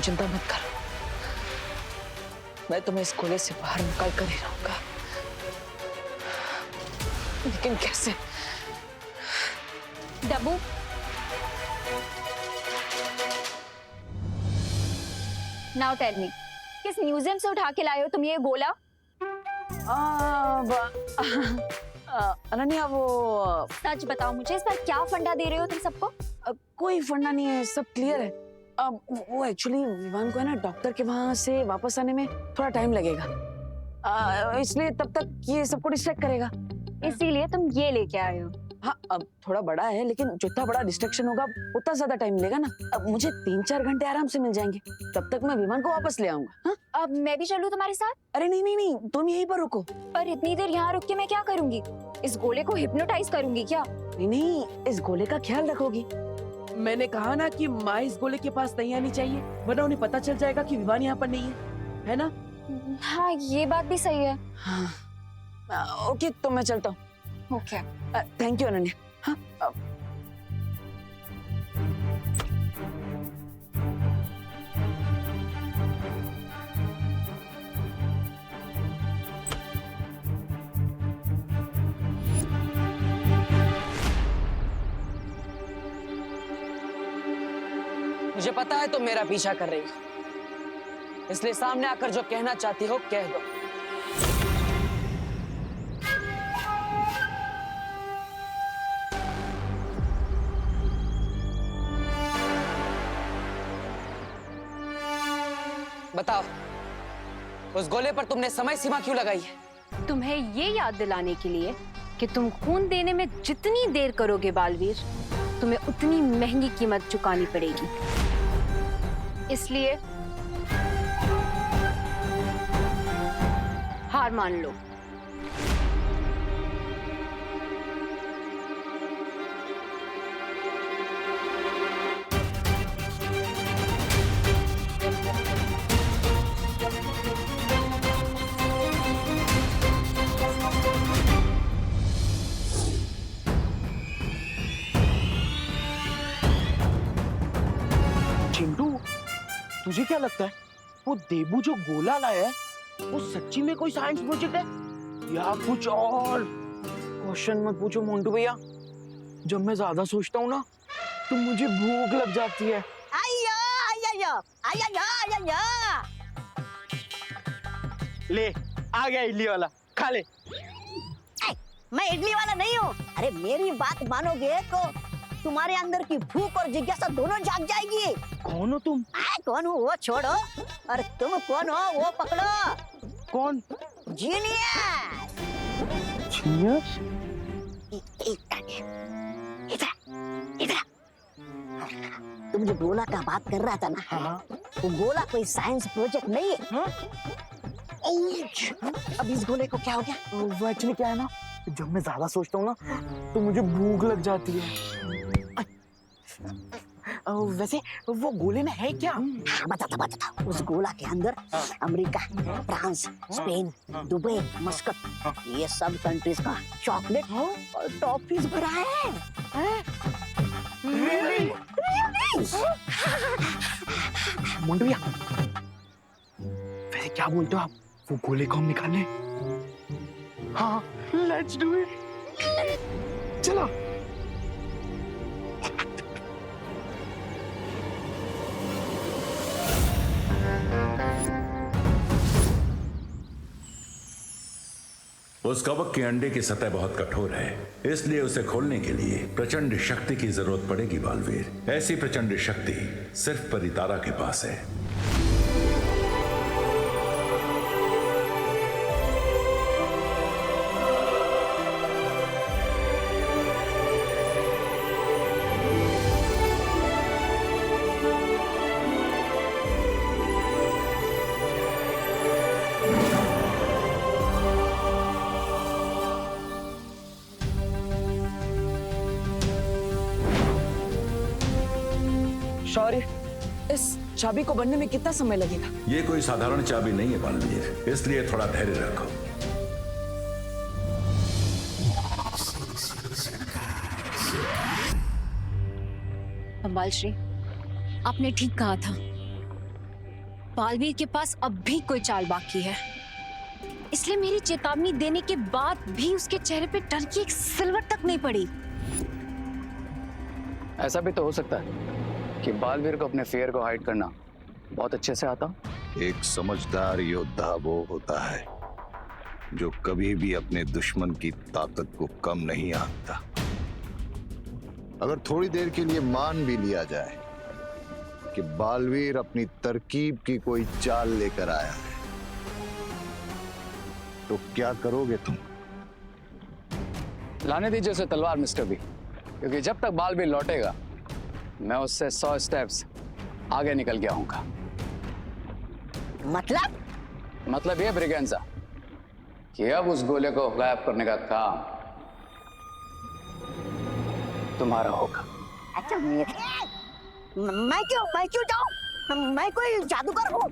चिंता मत करो, मैं तुम्हें इस गोले से बाहर निकाल कर ही रहूंगा। लेकिन कैसे? डब्बू, नाउ टेल मी, किस म्यूजियम से उठा के लाए हो तुम ये गोला? अनन्या, वो सच बताओ मुझे, इस पर क्या फंडा दे रहे हो तुम सबको? कोई फंडा नहीं है, सब क्लियर है। वो एक्चुअली विवान को है ना डॉक्टर के वहां से वापस आने में थोड़ा टाइम लगेगा, इसलिए तब तक ये सबको डिस्ट्रैक्ट करेगा, इसीलिए तुम ये लेके आए हो। हाँ, अब थोड़ा बड़ा है लेकिन जितना बड़ा डिस्ट्रैक्शन होगा उतना ज्यादा टाइम लेगा ना। अब मुझे 3-4 घंटे आराम से मिल जाएंगे, तब तक मैं विमान को वापस ले आऊंगा। हाँ? अब मैं भी चलूं तुम्हारे साथ? अरे नहीं नहीं नहीं, तुम यहीं पर रुको। पर इतनी देर यहाँ रुक के मैं क्या करूंगी? इस गोले को हिप्नोटाइज करूंगी क्या? नहीं नहीं, इस गोले का ख्याल रखोगी। मैंने कहा ना कि माँ इस गोले के पास नहीं आनी चाहिए, वरना उन्हें पता चल जाएगा कि विवान यहाँ पर नहीं है ना? हाँ, ये बात भी सही है। हाँ, ओके, तो मैं चलता हूँ। ओके। Thank you Ananya. हाँ, मुझे पता है तुम मेरा पीछा कर रही हो, इसलिए सामने आकर जो कहना चाहती हो कह दो। बताओ, उस गोले पर तुमने समय सीमा क्यों लगाई है? तुम्हें ये याद दिलाने के लिए कि तुम खून देने में जितनी देर करोगे बालवीर, तुम्हें उतनी महंगी कीमत चुकानी पड़ेगी। इसलिए हार मान लो। चिंटू, तुझे क्या लगता है वो देबू जो गोला लाया है वो सच्ची में कोई साइंस प्रोजेक्ट है या कुछ और? क्वेश्चन मत पूछो मोंटू भैया, जब मैं ज्यादा सोचता हूँ ना तो मुझे भूख लग जाती है। आया आया आया आया आया। ले, आ गया इडली वाला, खा ले। मैं इडली वाला नहीं हूँ। अरे मेरी बात मानोगे तो तुम्हारे अंदर की भूख और जिज्ञासा दोनों जाग जाएगी। कौन हो तुम? कौन हूँ वो छोड़ो, और तुम कौन हो वो पकड़ो। कौन? जीनियस। जीनियस? इधर इधर। तुम जो गोला का बात कर रहा था ना, हाँ। वो गोला कोई साइंस प्रोजेक्ट नहीं है। हाँ? अब इस गोले को क्या हो गया? वो एक्चुअली क्या है ना, जब मैं ज्यादा सोचता हूँ ना तो मुझे भूख लग जाती है। वैसे वो गोले में है क्या? बताता। उस गोला के अंदर America, France, Spain, Dubai, Muscat, ये सब कंट्रीज का चॉकलेट और टॉफीज भरा है। Really? मोंटू भैया, वैसे क्या बोलते हो आप, वो गोले को हम निकालें? हाँ, लेट्स डू इट। चलो। उस कवक के अंडे की सतह बहुत कठोर है, इसलिए उसे खोलने के लिए प्रचंड शक्ति की जरूरत पड़ेगी बालवीर। ऐसी प्रचंड शक्ति सिर्फ परितारा के पास है। शौर्य, इस चाबी को बनने में कितना समय लगेगा? ये कोई साधारण चाबी नहीं है बालवीर, इसलिए थोड़ा धैर्य रखो। बंबाल श्री, आपने ठीक कहा था, बालवीर के पास अब भी कोई चाल बाकी है, इसलिए मेरी चेतावनी देने के बाद भी उसके चेहरे पे डर की एक सिलवट तक नहीं पड़ी। ऐसा भी तो हो सकता है कि बालवीर को अपने फेयर को हाइड करना बहुत अच्छे से आता। एक समझदार योद्धा वो होता है जो कभी भी अपने दुश्मन की ताकत को कम नहीं आंकता। अगर थोड़ी देर के लिए मान भी लिया जाए कि बालवीर अपनी तरकीब की कोई चाल लेकर आया है, तो क्या करोगे तुम? लाने दीजिए उसे तलवार मिस्टर बी, क्योंकि जब तक बालवीर लौटेगा मैं उससे 100 स्टेप्स आगे निकल के आऊंगा। मतलब ये ब्रिगेंजा कि अब उस गोले को गायब करने का काम तुम्हारा होगा। अच्छा मैं क्यों जाऊं? मैं कोई जादूगर हूँ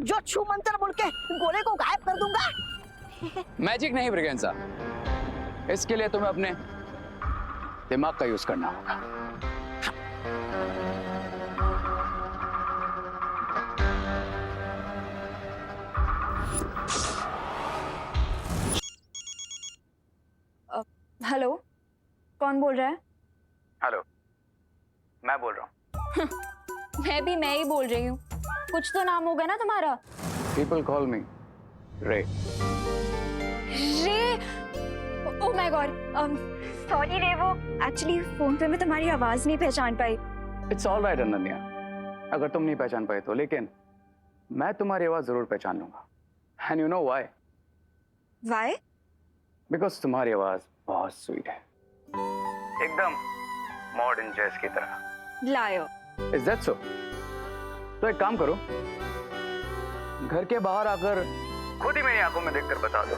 जो छू मंत्र बोल के गोले को गायब कर दूंगा? मैजिक नहीं ब्रिगेंजा, इसके लिए तुम्हें अपने दिमाग का यूज करना होगा। हेलो, कौन बोल रहा है? हेलो, मैं बोल रहा हूँ। मैं ही बोल रही हूँ। कुछ तो नाम होगा ना तुम्हारा? पीपल कॉल मी रे। रे? ओह माय गॉड, सॉरी रे, वो एक्चुअली फोन पे मैं तुम्हारी आवाज नहीं पहचान पाई। इट्स ऑल राइट अनन्या, अगर तुम नहीं पहचान पाए तो, लेकिन मैं तुम्हारी आवाज जरूर पहचान लूंगा। And you know why? Why? Because तुम्हारी आवाज बहुत स्वीट है, एकदम मॉडर्न जैज की तरह। लायर। Is that so? तो एक काम करो, घर के बाहर आकर खुद ही मेरी आंखों में देखकर बता दो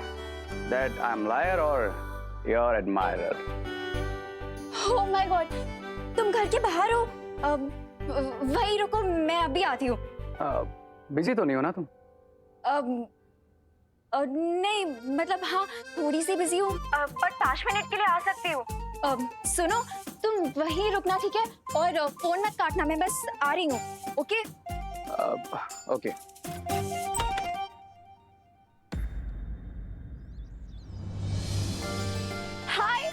दैट आई एम लायर और your admirer. Oh my God, तुम घर के बाहर हो? वही रुको, मैं अभी आती हूँ। बिजी तो नहीं हो ना तुम? नहीं, मतलब हाँ, थोड़ी सी बिजी हूँ, पर 5 मिनट के लिए आ सकती हूँ। सुनो, तुम वहीं रुकना, ठीक है? और फोन मत काटना, मैं बस आ रही हूँ। ओके? ओके। हाय।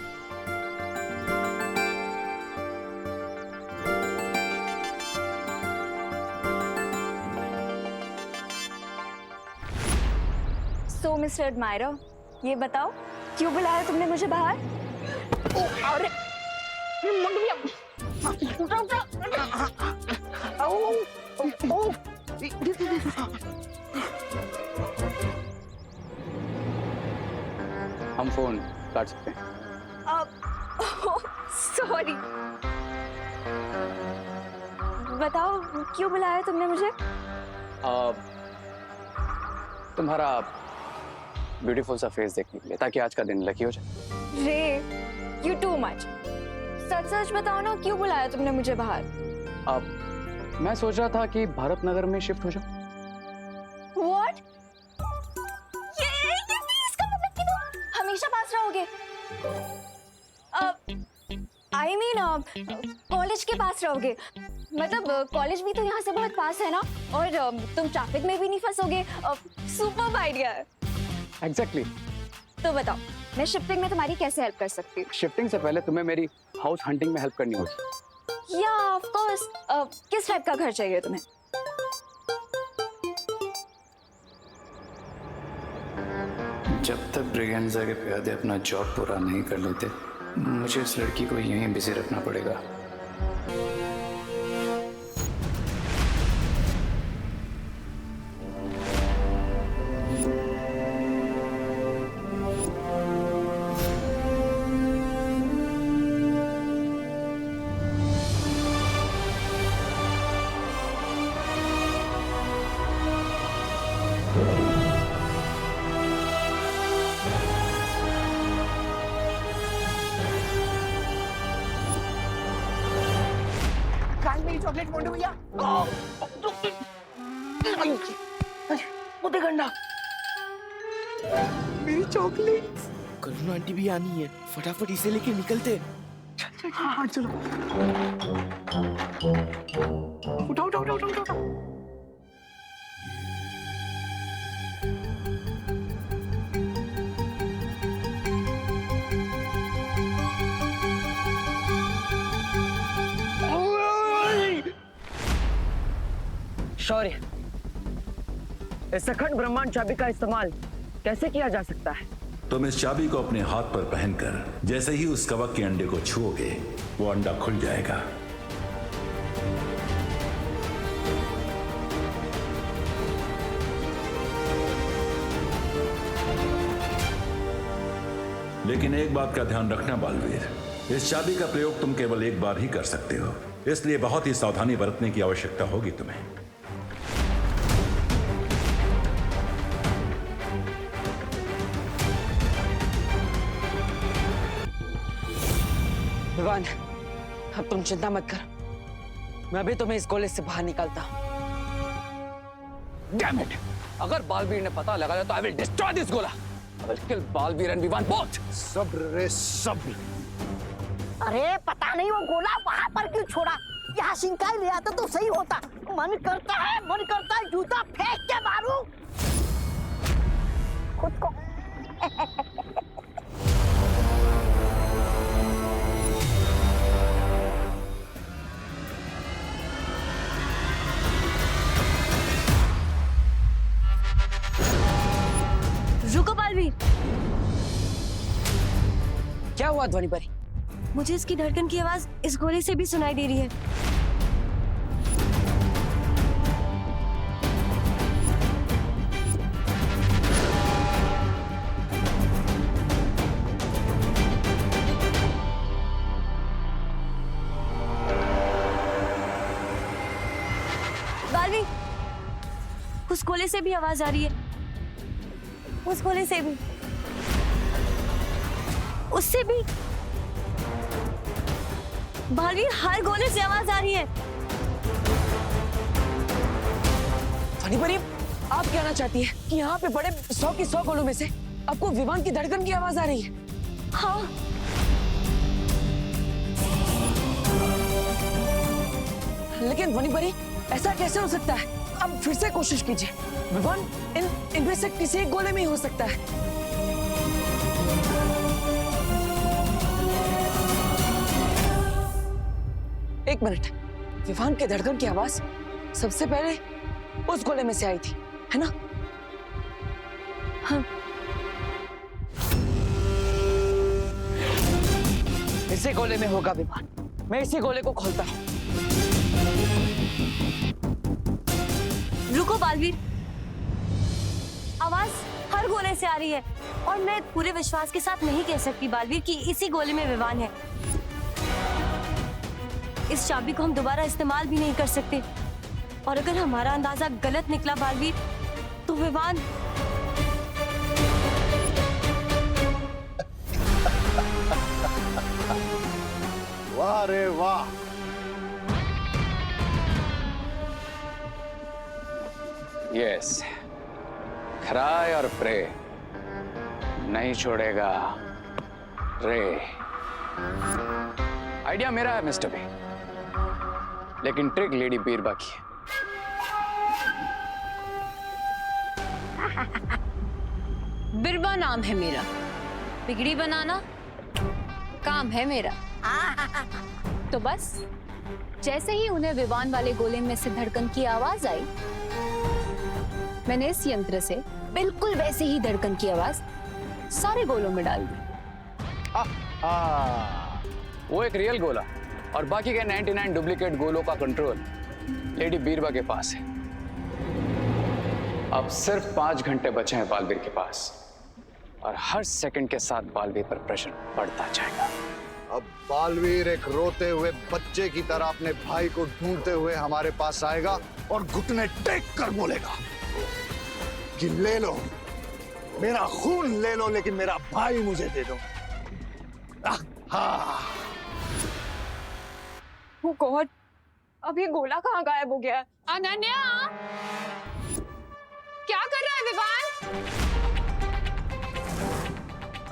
सो मिस्टर एडमायरर, ये बताओ क्यों बुलाया तुमने मुझे बाहर? अरे हम फोन काट सकते हैं। सॉरी, बताओ क्यों बुलाया तुमने मुझे? तुम्हारा ब्यूटीफुल सा फेस देखने के लिए, ताकि आज का दिन लकी हो जाए। रे, यू टू मच। सच सच बताओ ना, क्यों बुलाया तुमने मुझे बाहर? अब मैं सोच रहा था कि भारत नगर में शिफ्ट हो जाऊं। What? ये इसका मतलब कि तुम हमेशा पास रहोगे? I mean, कॉलेज के पास रहोगे? मतलब कॉलेज भी तो यहाँ से बहुत पास है ना, और तुम ट्रैफिक में भी नहीं फंसोगे। सुपर आइडिया है। एग्जैक्टली। तो बताओ, मैं शिफ्टिंग में तुम्हारी कैसे हेल्प कर सकती हूँ? शिफ्टिंग से पहले तुम्हें मेरी हाउस हंटिंग में हेल्प करनी होगी। या ऑफ कोर्स। किस टाइप का घर चाहिए तुम्हें? जब तक ब्रिगेंजा के प्यादे अपना जॉब पूरा नहीं कर लेते, मुझे इस लड़की को यहीं बिजी रखना पड़ेगा। चॉकलेट मोंडू भैया, मुझे गंडा मेरी चॉकलेट। करुणा आंटी भी आनी है, फटाफट इसे लेके निकलते। हाँ चलो, उठाओ उठाओ उठाओ उठाओ उठाओ। शौर्य, इस अखंड ब्रह्मांड चाबी का इस्तेमाल कैसे किया जा सकता है? तुम इस चाबी को अपने हाथ पर पहनकर जैसे ही उस कवक के अंडे को छुओगे, वो अंडा खुल जाएगा। लेकिन एक बात का ध्यान रखना बालवीर, इस चाबी का प्रयोग तुम केवल एक बार ही कर सकते हो, इसलिए बहुत ही सावधानी बरतने की आवश्यकता होगी तुम्हें। विवान, अब तुम चिंता मत कर, मैं अभी तुम्हें इस गोले से बाहर निकालता हूँ। Damn it! अगर बालवीर ने पता लगाया तो I will destroy this गोला। I will kill Baalveer and Vivaan both। सब्र रे सब्र। अरे पता नहीं वो गोला वहां पर क्यों छोड़ा, यहाँ सिंकाई ले आता तो सही होता। मन करता है जूता फेंक के मारूं खुद को। रुको बालवीर, क्या हुआ ध्वनि परी? मुझे इसकी धड़कन की आवाज इस गोले से भी सुनाई दे रही है। बालवीर, उस गोले से भी आवाज आ रही है, उस गोले से भी, उससे भी। बालवीर, हर गोले से आवाज आ रही है। ध्वनि परी, आप कहना चाहती है कि यहाँ पे बड़े 100 की 100 गोलों में से आपको विवान की धड़कन की आवाज आ रही है? हाँ। लेकिन ध्वनि परी, ऐसा कैसे हो सकता है? अब फिर से कोशिश कीजिए। विवान इनमें से किसी एक गोले में ही हो सकता है। एक मिनट, विवान के धड़कन की आवाज सबसे पहले उस गोले में से आई थी, है ना? हाँ। इसी गोले में होगा विवान। मैं इसी गोले को खोलता हूँ। रुको बालवीर, आवाज हर गोले से आ रही है और मैं पूरे विश्वास के साथ नहीं कह सकती बालवीर कि इसी गोले में विवान है। इस चाबी को हम दोबारा इस्तेमाल भी नहीं कर सकते और अगर हमारा अंदाजा गलत निकला बालवीर, तो विवान। वाह रे वाह। यस, क्राई और प्रे, नहीं छोड़ेगा रे। आइडिया मेरा है मिस्टर बी, लेकिन ट्रिक लेडी बीरबा की है। बिरबा नाम है मेरा, बिगड़ी बनाना काम है मेरा। तो बस जैसे ही उन्हें विवान वाले गोले में से धड़कन की आवाज आई, मैंने इस यंत्र से बिल्कुल वैसे ही धड़कन की आवाज सारे गोलों में डाल दी। वो एक रियल गोला और बाकी के 99 डुप्लीकेट गोलों का कंट्रोल लेडी बीरबा के पास है। अब सिर्फ 5 घंटे बचे हैं बालवीर के पास और हर सेकंड के साथ बालवीर पर प्रेशर बढ़ता जाएगा। अब बालवीर एक रोते हुए बच्चे की तरह अपने भाई को ढूंढते हुए हमारे पास आएगा और घुटने टेक कर बोलेगा कि ले लो मेरा खून, ले लो, लेकिन मेरा भाई मुझे दे दो। हाँ। Oh God, अब ये गोला कहाँ गायब हो गया? अनन्या, क्या कर रहा है विवान?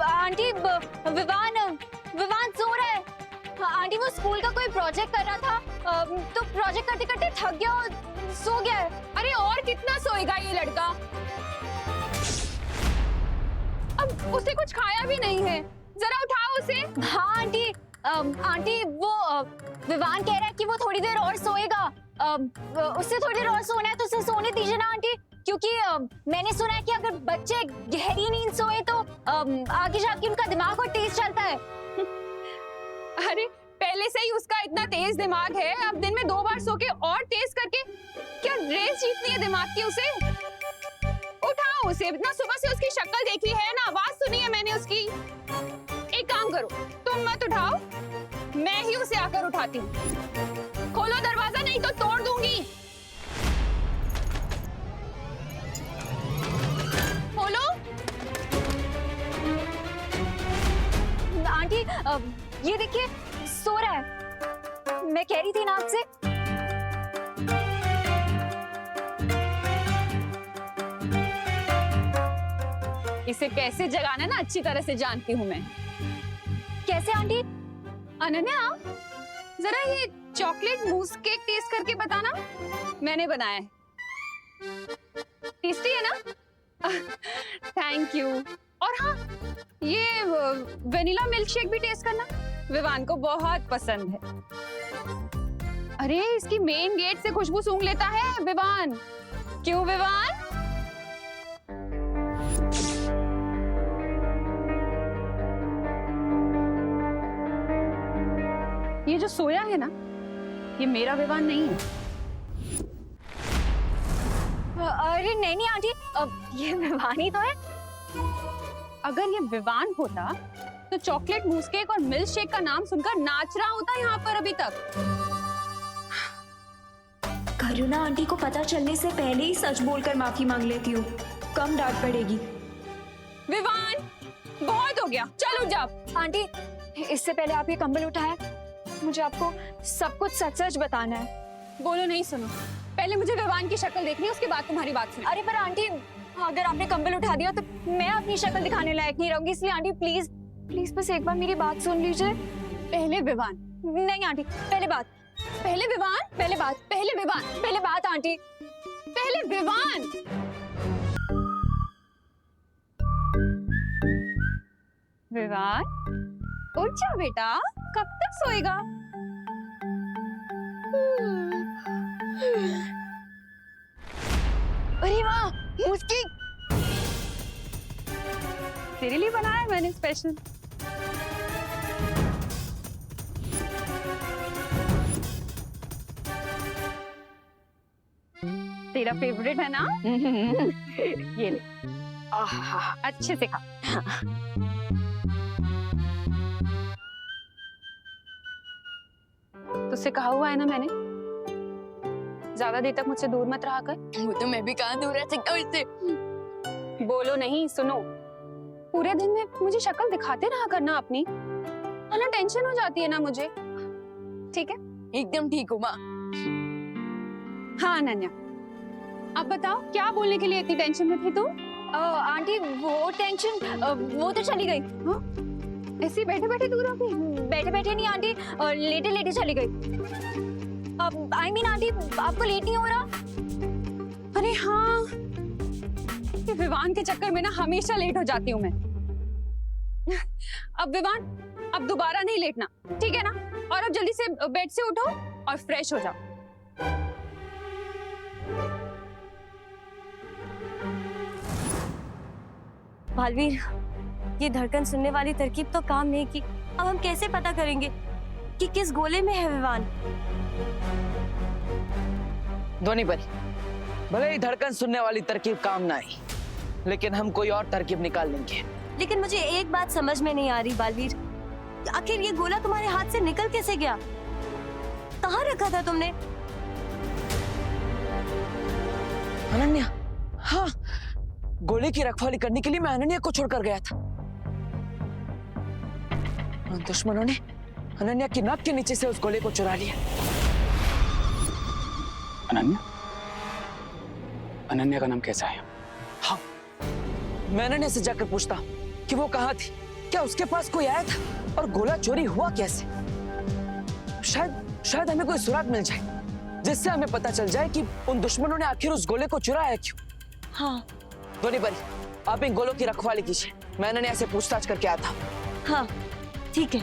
आंटी, विवान सो रहा है। आंटी, वो स्कूल का कोई प्रोजेक्ट कर रहा था, तो प्रोजेक्ट करते करते थक गया और सो गया है। अरे और कितना सोएगा ये लड़का? अब उसे कुछ खाया भी नहीं है, जरा उठाओ उसे। हाँ आंटी, आंटी वो विवान कह रहा है कि वो थोड़ी देर और सोएगा। उससे थोड़ी देर और सोना है तो उसे सोने दीजिए ना आंटी, क्योंकि मैंने सुना है कि अगर बच्चे गहरी नींद सोए तो आगे जाके उनका दिमाग और तेज चलता है। अरे पहले से ही उसका इतना तेज दिमाग है, अब दिन में 2 बार सो के और तेज करके क्या रेस जीतनी है दिमाग की उसे? उठाओ उसे, इतना सुबह से उसकी शक्ल देखी है ना, आवाज सुनी है मैंने उसकी। एक काम करो, तुम मत उठाओ, मैं ही उसे आकर उठाती हूँ। खोलो दरवाजा नहीं तो तोड़ दूंगी। खोलो। आंटी ये देखिए सो रहा है, मैं कह रही थी ना आपसे। इसे कैसे जगाना ना अच्छी तरह से जानती हूँ मैं। कैसे आंटी? अनन्या जरा ये चॉकलेट मूस केक टेस्ट करके बताना, मैंने बनाया है। टेस्टी है ना? Thank you. और हाँ, ये वेनिला मिल्क शेक भी टेस्ट करना, विवान को बहुत पसंद है। अरे इसकी मेन गेट से खुशबू सूंघ लेता है विवान। क्यों विवान? ये जो सोया है ना, ये मेरा विवान नहीं है। अरे नहीं आंटी, ये विवान ही तो है। अगर ये विवान होता तो चॉकलेट मूस केक और मिल्क शेक का नाम सुनकर नाच रहा होता यहाँ पर अभी तक। करुणा आंटी को पता चलने से पहले ही सच बोलकर माफी मांग लेती हूँ, कम डांट पड़ेगी। विवान बहुत हो गया, चल उठ जा। आंटी इससे पहले आप ये कंबल उठाया, मुझे आपको सब कुछ सच सच बताना है। बोलो नहीं सुनो, पहले मुझे विवान की शक्ल देखनी है, उसके बाद तुम्हारी बात सुनो। अरे पर आंटी अगर आपने कंबल उठा दिया तो मैं अपनी शक्ल दिखाने लायक नहीं रहूंगी, इसलिए आंटी प्लीज प्लीज बस एक बार मेरी बात सुन लीजिए। पहले विवान। नहीं आंटी, पहले बात। पहले विवान, पहले बात। पहले विवान, पहले बात आंटी। पहले विवान। विवान उठ जा बेटा, कब तक सोएगा? अरे वाह, मुझकी तेरे लिए बनाया है मैंने स्पेशल। तेरा फेवरेट है ना? ये ले, अच्छे से खा। तुझसे कहा हुआ है ना मैंने, ज्यादा देर तक मुझसे दूर मत रहा कर। वो तो मैं भी कहाँ दूर रह सकता हूँ इससे। बोलो नहीं, सुनो। पूरे दिन में मुझे शक्ल दिखाते रहा करना अपनी, वरना टेंशन हो जाती है ना मुझे। ठीक है? एकदम ठीक हूँ माँ। हाँ अनन्या, अब बताओ क्या बोलने के लिए इतनी टेंशन में थी तुम? आंटी वो टेंशन वो तो चली गई। हाँ? ऐसे बैठे बैठे दूर हो गई? बैठे बैठे नहीं आंटी, लेटे लेटे चली गई। अब आई मीन आंटी आपको लेट नहीं हो रहा? अरे हाँ, ये विवान के चक्कर में ना हमेशा लेट हो जाती हूँ मैं। अब विवान, अब दोबारा नहीं लेटना, ठीक है ना? और अब जल्दी से बेड से उठो और फ्रेश हो जाओ। बालवीर, ये धड़कन सुनने वाली तरकीब तो काम नहीं की। अब हम कैसे पता करेंगे कि किस गोले में है विवान? ध्वनि परी, भले ही धड़कन सुनने वाली तरकीब काम ना आई, लेकिन हम कोई और तरकीब निकाल लेंगे। लेकिन मुझे एक बात समझ में नहीं आ रही बालवीर, आखिर ये गोला तुम्हारे हाथ से निकल कैसे गया? कहाँ रखा था तुमने? अनन्या, हाँ, गोले की रखवाली करने के लिए मैं अनन्या को छोड़कर गया था। दुश्मनों ने अनन्या की नाक के नीचे से उस गोले को चुरा लिया। अनन्या? अनन्या का नाम कैसा है? हाँ, मैं अनन्या से जाकर पूछता हूँ कि वो कहाँ थी, क्या उसके पास कोई आया था और गोला चोरी हुआ कैसे? शायद हमें कोई सुराग मिल जाए, जिससे हमें पता चल जाए कि उन दुश्मनों ने आखिर उस गोले को चुराया क्यों। हाँ ध्वनि परी, आप इन गोलों की रखवाली कीजिए, मैं अनन्या से पूछताछ करके आता हूँ। हाँ ठीक है।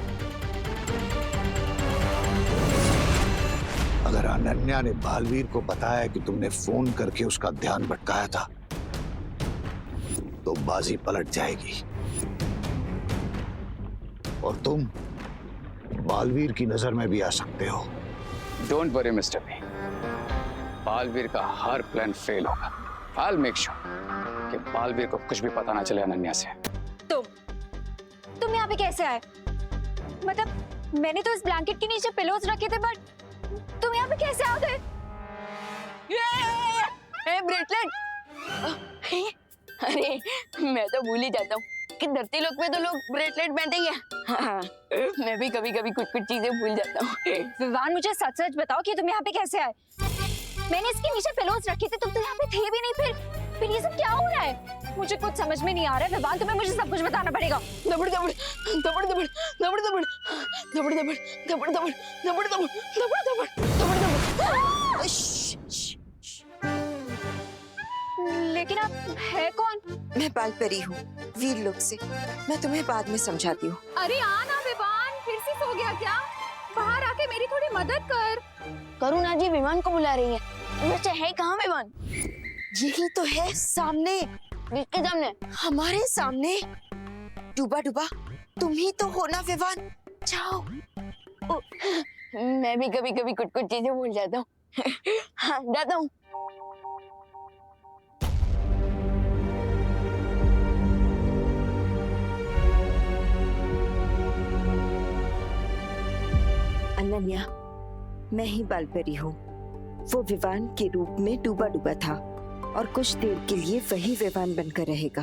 अगर अनन्या ने बालवीर को बताया कि तुमने फोन करके उसका ध्यान भटकाया था तो बाजी पलट जाएगी और तुम बालवीर की नजर में भी आ सकते हो। Don't worry mister B, Baalveer का हर प्लान फेल होगा। I'll make sure कि बालवीर को कुछ भी पता ना चले अनन्या से। तुम यहाँ पे कैसे आए? मतलब मैंने तो इस ब्लैंकेट के नीचे पिलोज रखे थे, बट तुम यहाँ पे कैसे आ गए? ब्रेसलेट। अरे मैं तो भूल ही जाता हूँ कि धरती लोक पे तो लोग ब्रेसलेट पहनते ही हैं। मैं भी कभी कभी कुछ चीजें भूल जाता हूँ। विवान, मुझे सच सच बताओ कि तुम यहाँ पे कैसे आए? मैंने इसके नीचे पिलोज रखे थे, तुम तो यहाँ पे थे भी नहीं। फिर ये सब क्या हो रहा है? मुझे कुछ समझ में नहीं आ रहा है विवान, तुम्हें मुझे सब कुछ बताना पड़ेगा। दबड़ दबड़ दबड़ दबड़ दबड़ दबड़ दबड़ दबड़ दबड़ दबड़ दबड़ दबड़ दबड़ दबड़ दबड़। लेकिन आप है कौन? मैं बालपरी हूँ, वीर लोक से। मैं तुम्हें बाद में समझाती हूँ। अरे आना विवान, फिर से सो गया क्या? बाहर आके मेरी थोड़ी मदद कर। करुणा जी विमान को बुला रही है। वैसे है कहाँ विमान? यही तो है, सामने। किसके सामने? हमारे सामने। डूबा डूबा तुम ही तो हो ना विवान? जाओ। मैं भी कभी कभी कुछ चीजें भूल जाता हूँ। हाँ, जाता हूँ। अनन्या, मैं ही बालपरी हूँ। वो विवान के रूप में डूबा डूबा था और कुछ देर के लिए वही विवान बनकर रहेगा।